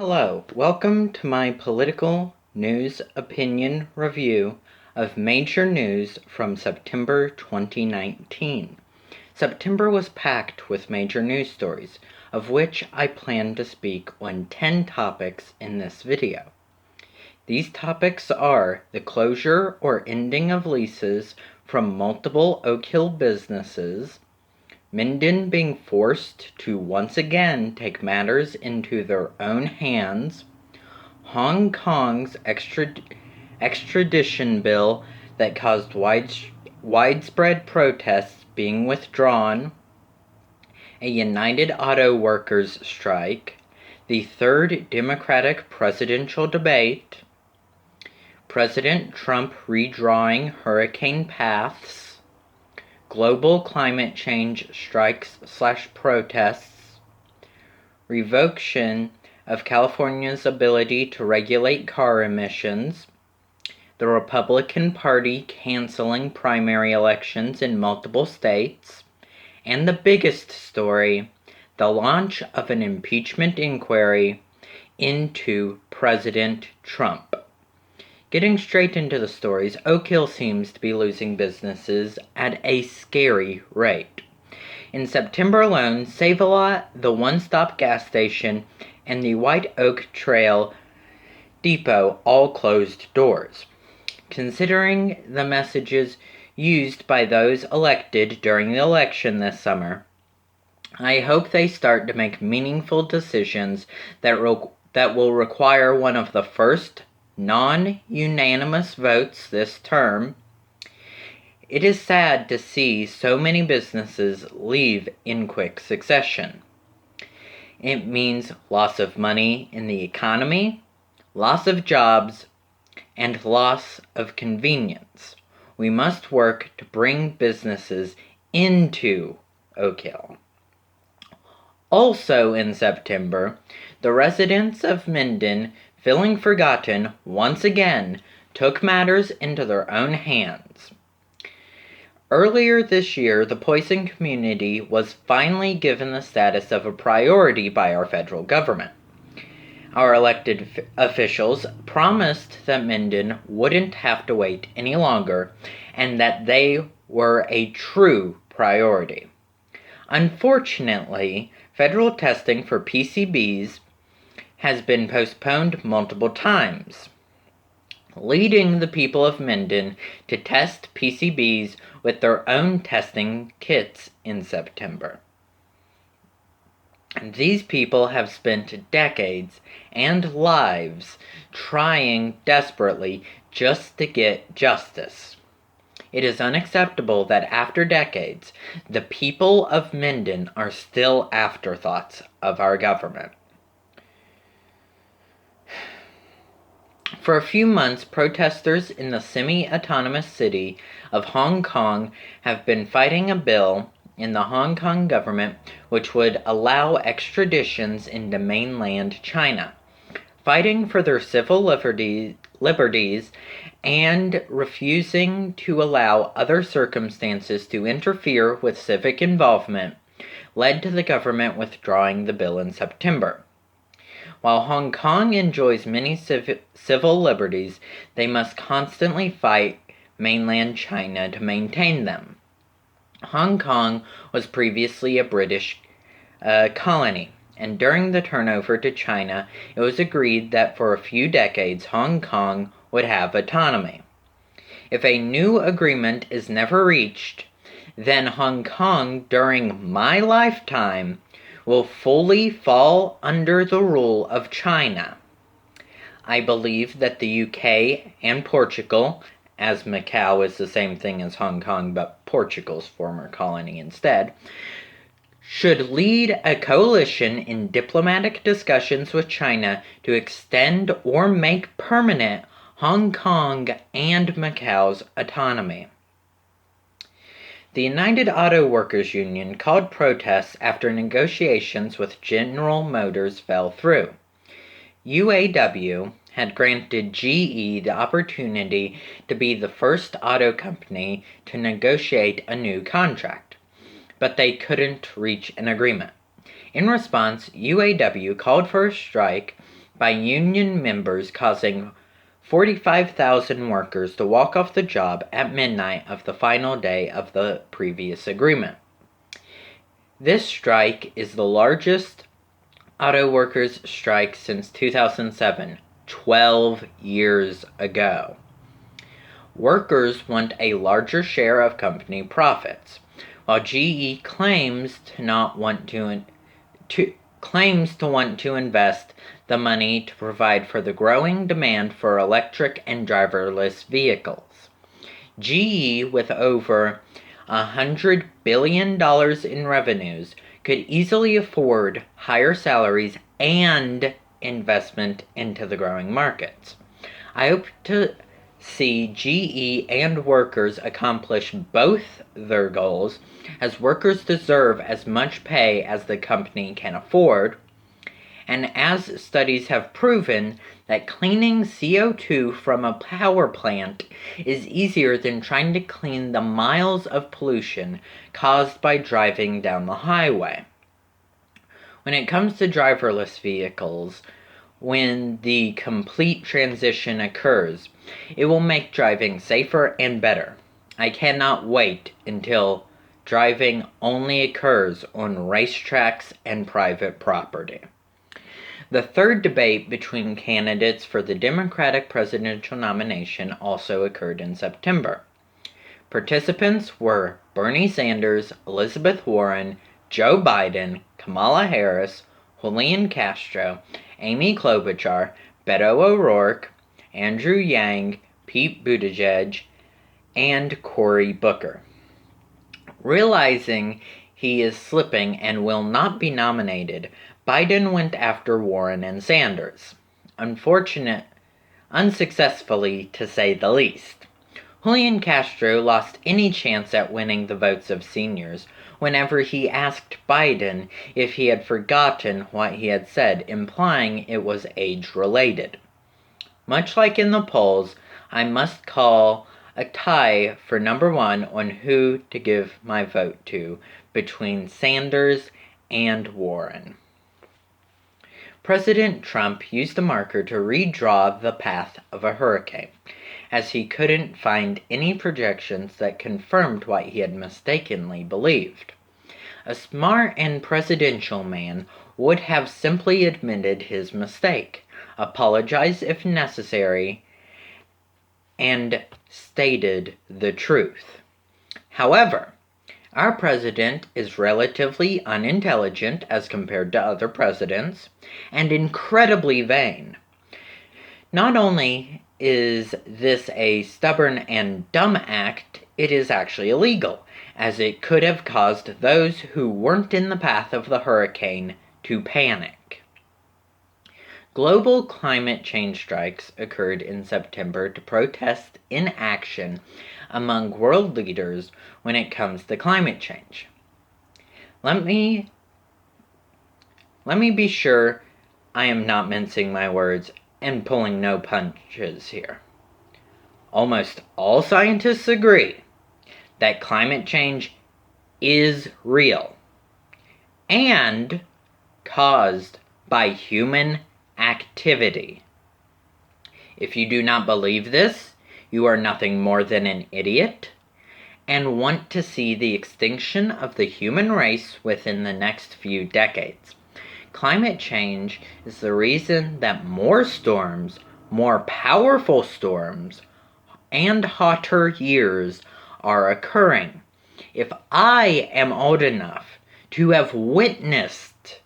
Hello, welcome to my political news opinion review of major news from September 2019. September was packed with major news stories, of which I plan to speak on 10 topics in this video. These topics are the closure or ending of leases from multiple Oak Hill businesses, Minden being forced to once again take matters into their own hands, Hong Kong's extradition bill that caused widespread protests being withdrawn, a United Auto Workers strike, the third Democratic presidential debate, President Trump redrawing hurricane paths, global climate change strikes/protests, revocation of California's ability to regulate car emissions, the Republican Party canceling primary elections in multiple states, and the biggest story, the launch of an impeachment inquiry into President Trump. Getting straight into the stories, Oak Hill seems to be losing businesses at a scary rate. In September alone, Save-A-Lot, the one-stop gas station, and the White Oak Trail Depot all closed doors. Considering the messages used by those elected during the election this summer, I hope they start to make meaningful decisions that will require one of the first non-unanimous votes this term. It is sad to see so many businesses leave in quick succession. It means loss of money in the economy, loss of jobs, and loss of convenience. We must work to bring businesses into Oak Hill. Also in September, the residents of Minden, feeling forgotten once again, took matters into their own hands. Earlier this year, the poison community was finally given the status of a priority by our federal government. Our elected officials promised that Minden wouldn't have to wait any longer and that they were a true priority. Unfortunately, federal testing for PCBs has been postponed multiple times, leading the people of Minden to test PCBs with their own testing kits in September. These people have spent decades and lives trying desperately just to get justice. It is unacceptable that after decades, the people of Minden are still afterthoughts of our government. For a few months, protesters in the semi-autonomous city of Hong Kong have been fighting a bill in the Hong Kong government which would allow extraditions into mainland China, fighting for their civil liberties and refusing to allow other circumstances to interfere with civic involvement led to the government withdrawing the bill in September. While Hong Kong enjoys many civil liberties, they must constantly fight mainland China to maintain them. Hong Kong was previously a British colony, and during the turnover to China, it was agreed that for a few decades Hong Kong would have autonomy. If a new agreement is never reached, then Hong Kong, during my lifetime, will fully fall under the rule of China. I believe that the UK and Portugal, as Macau is the same thing as Hong Kong but Portugal's former colony instead, should lead a coalition in diplomatic discussions with China to extend or make permanent Hong Kong and Macau's autonomy. The United Auto Workers Union called protests after negotiations with General Motors fell through. UAW had granted GE the opportunity to be the first auto company to negotiate a new contract, but they couldn't reach an agreement. In response, UAW called for a strike by union members, causing 45,000 workers to walk off the job at midnight of the final day of the previous agreement. This strike is the largest auto workers' strike since 2007, 12 years ago. Workers want a larger share of company profits, while GE claims to want to invest the money to provide for the growing demand for electric and driverless vehicles. GE, with over $100 billion in revenues, could easily afford higher salaries and investment into the growing markets. I hope to see GE and workers accomplish both their goals, as workers deserve as much pay as the company can afford, and as studies have proven that cleaning CO2 from a power plant is easier than trying to clean the miles of pollution caused by driving down the highway. When it comes to driverless vehicles, when the complete transition occurs, it will make driving safer and better. I cannot wait until driving only occurs on racetracks and private property. The third debate between candidates for the Democratic presidential nomination also occurred in September. Participants were Bernie Sanders, Elizabeth Warren, Joe Biden, Kamala Harris, Julian Castro, Amy Klobuchar, Beto O'Rourke, Andrew Yang, Pete Buttigieg, and Cory Booker. Realizing he is slipping and will not be nominated, Biden went after Warren and Sanders. Unsuccessfully to say the least. Julian Castro lost any chance at winning the votes of seniors whenever he asked Biden if he had forgotten what he had said, implying it was age-related. Much like in the polls, I must call a tie for number one on who to give my vote to between Sanders and Warren. President Trump used a marker to redraw the path of a hurricane, as he couldn't find any projections that confirmed what he had mistakenly believed. A smart and presidential man would have simply admitted his mistake, apologized if necessary, and stated the truth. However, our president is relatively unintelligent as compared to other presidents, and incredibly vain. Not only is this a stubborn and dumb act, it is actually illegal, as it could have caused those who weren't in the path of the hurricane to panic. Global climate change strikes occurred in September to protest inaction among world leaders when it comes to climate change. Let me be sure I am not mincing my words and pulling no punches here. Almost all scientists agree that climate change is real and caused by human activity. If you do not believe this, you are nothing more than an idiot and want to see the extinction of the human race within the next few decades. Climate change is the reason that more storms, more powerful storms, and hotter years are occurring. If I am old enough to have witnessed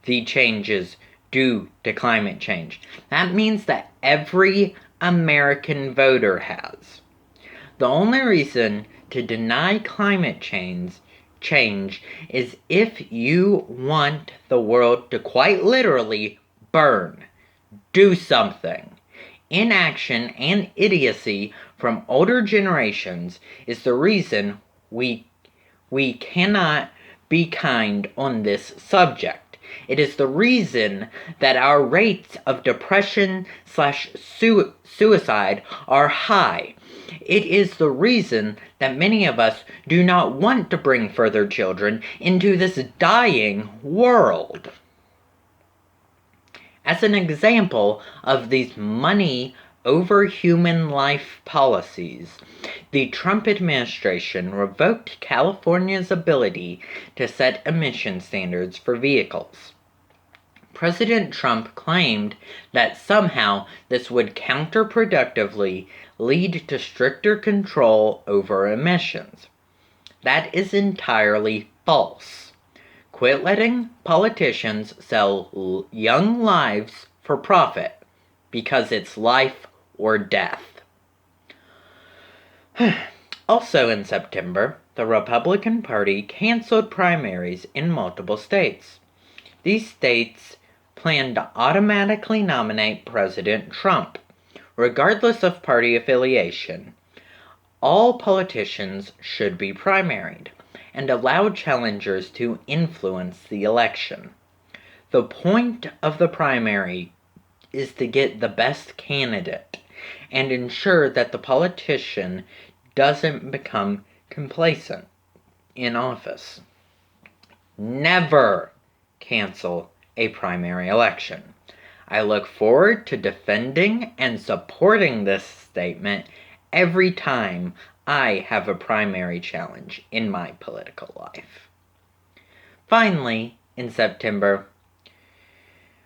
the changes due to climate change, that means that every American voter has. The only reason to deny climate change is if you want the world to quite literally burn. Do something. Inaction and idiocy from older generations is the reason we cannot be kind on this subject. It is the reason that our rates of depression/suicide are high. It is the reason that many of us do not want to bring further children into this dying world. As an example of these money over human life policies, the Trump administration revoked California's ability to set emission standards for vehicles. President Trump claimed that somehow this would counterproductively lead to stricter control over emissions. That is entirely false. Quit letting politicians sell young lives for profit, because it's life or death. Also in September, the Republican Party canceled primaries in multiple states. These states plan to automatically nominate President Trump, regardless of party affiliation. All politicians should be primaried and allow challengers to influence the election. The point of the primary is to get the best candidate and ensure that the politician doesn't become complacent in office. Never cancel a primary election. I look forward to defending and supporting this statement every time I have a primary challenge in my political life. Finally, in September,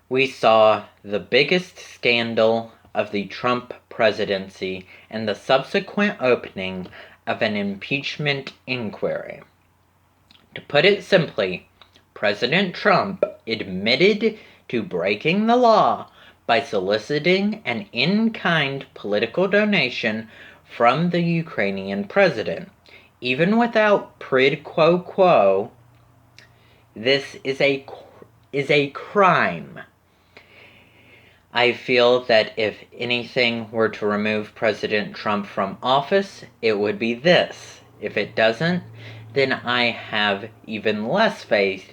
we saw the biggest scandal of the Trump presidency and the subsequent opening of an impeachment inquiry. To put it simply, President Trump admitted to breaking the law by soliciting an in-kind political donation from the Ukrainian president, even without quid pro quo. This is a crime. I feel that if anything were to remove President Trump from office, it would be this. If it doesn't, then I have even less faith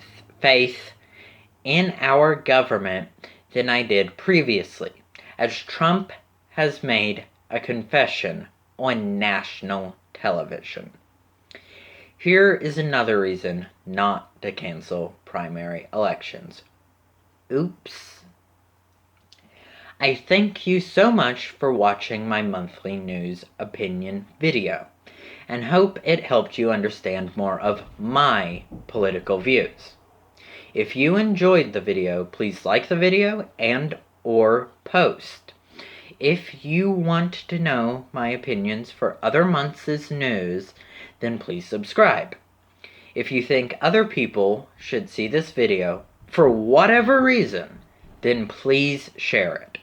in our government than I did previously, as Trump has made a confession on national television. Here is another reason not to cancel primary elections. Oops. I thank you so much for watching my monthly news opinion video, and hope it helped you understand more of my political views. If you enjoyed the video, please like the video and or post. If you want to know my opinions for other months' news, then please subscribe. If you think other people should see this video, for whatever reason, then please share it.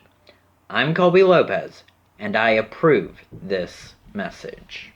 I'm Colby Lopez, and I approve this message.